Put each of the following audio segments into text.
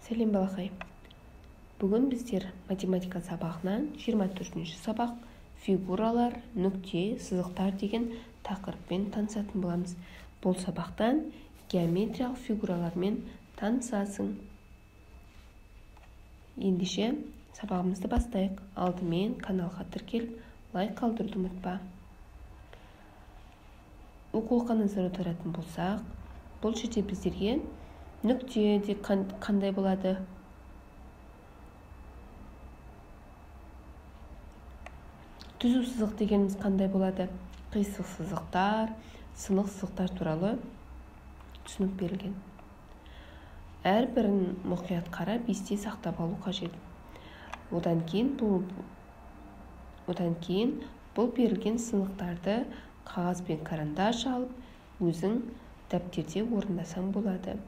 Сәлем балақай. Бүгін біздер математика сабағынан 24-ші сабақ фигуралар, нүкте, сызықтар деген тақырыппен танысатын боламыз. Бұл сабақтан геометриялық фигуралармен танысасың. Ендеше сабағымызды бастайық. Алдымен каналға тіркеліп, лайк қалдыруды ұмытпа. Оқулыққа назар аударатын болсақ, бұл жерде біздерге нүкте де қандай болады? Түзу сызық дегеніміз қандай болады? Қисық сызықтар, сынық сызықтар туралы түсінік берілген. Әрбірін мұқият қарап, есте сақтап алу қажет. Одан кейін бұл берілген сынықтарды қағаз бен карандаш алып, өзің дәптерде орындасаң болады.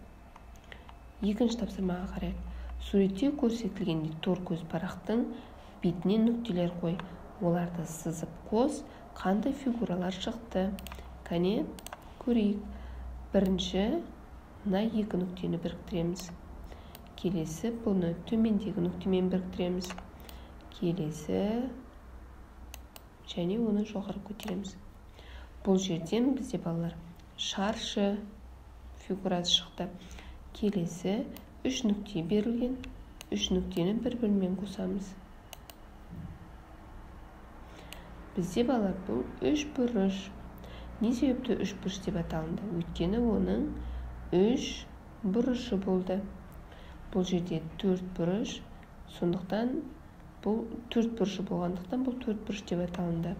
Екінші тапсырмаға қарайық. Суретте көрсетілгендей тор көз парақтың бетіне нүктелер қой. Оларды сызып қос, қандай фигуралар шықты? Кәне көрейік. Бірінші, мына екі нүктені біріктіреміз. Келесі, бұны төмендегі нүктемен біріктіреміз. Келесі, және оны жоғары көтереміз. Бұл жерден бізде балалар шаршы фигурасы шықты. Келесі, үш нүкте берілген. Үш нүктені бір-бірімен қосамыз. Бізде балалар бұл үш бұрыш. Не себепті үш бұрыш деп аталынды? Өйткені оның үш бұрышы болды. Бұл жерде төрт бұрыш, сондықтан бұл төрт бұрышы болғандықтан бұл төрт бұрыш деп аталынды.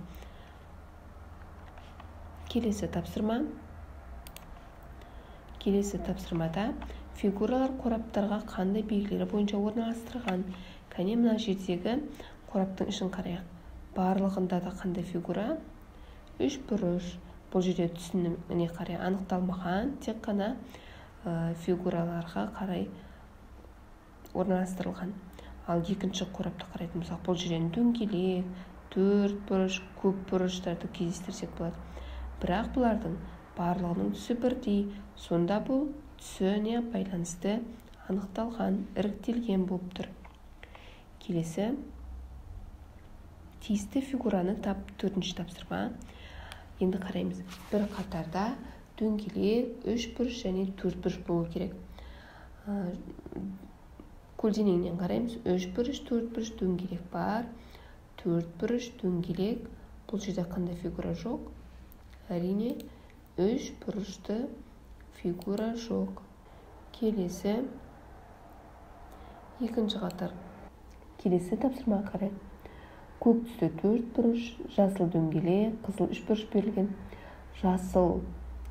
Келесі тапсырмада фигуралар қораптарға қандай белгілері бойынша орналастырған? Кәне мына жердегі қораптың ішін қарайық. Барлығында да қандай фигура? Үш бұрыш. Бұл жерде түсінігіне қарай анықталмаған, тек қана фигураларға қарай орналастырылған. Ал екінші қорапты қарайтын болсақ, бұл жерден дөңгелек, төрт бұрыш, көп бұрыштарды кездестірсек болады. Бірақ бұлардың барлығының түсі бірдей, сонда бұл түсіне байланысты анықталған, іріктелген болып тұр. Келесі, тиісті фигураны тап, төртінші тапсырма. Енді қараймыз. Бір қатарда дөңгелек, үш бұрыш және төрт бұрыш болу керек. Көлденеңнен қараймыз. Үш бұрыш, төрт бұрыш, дөңгелек бар. Төрт бұрыш, дөңгелек. Бұл жерде қандай фигура жоқ? Әрине, үш бұрышты фигура жоқ. Келесі, екінші қатар. Келесі тапсырма қарай. Көк түсті төрт бұрыш, жасыл дөңгелек, қызыл үш бұрыш берілген. Жасыл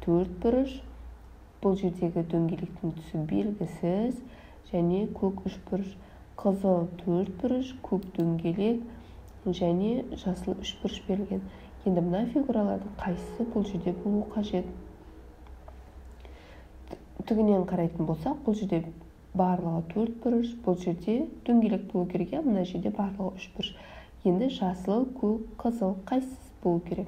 төрт бұрыш, бұл жердегі дөңгелектің түсі белгісіз, және көк үш бұрыш. Қызыл төрт бұрыш, көк дөңгелек, және жасыл үш бұрыш берілген. Енді мына фигуралардың қайсысы бұл жерде болу қажет? Тігінен қарайтын болсақ, бұл жерде барлығы төрт бұрыш, бұл жерде дөңгелек болу керек, мына жерде барлығы үш бұрыш. Енді жасыл, көк, қызыл қайсысы болу керек?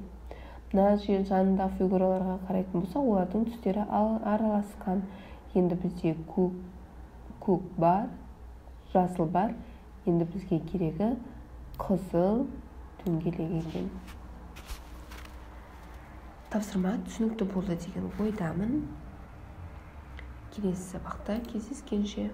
Мына жер жанындағы фигураларға қарайтын болсақ, олардың түстері араласқан. Енді бізде көк бар, жасыл бар. Енді бізге керегі қызыл дөңгелек екен. Тапсырма түсінікті болды деген ойдамын. Келесі сабақта кездескенше.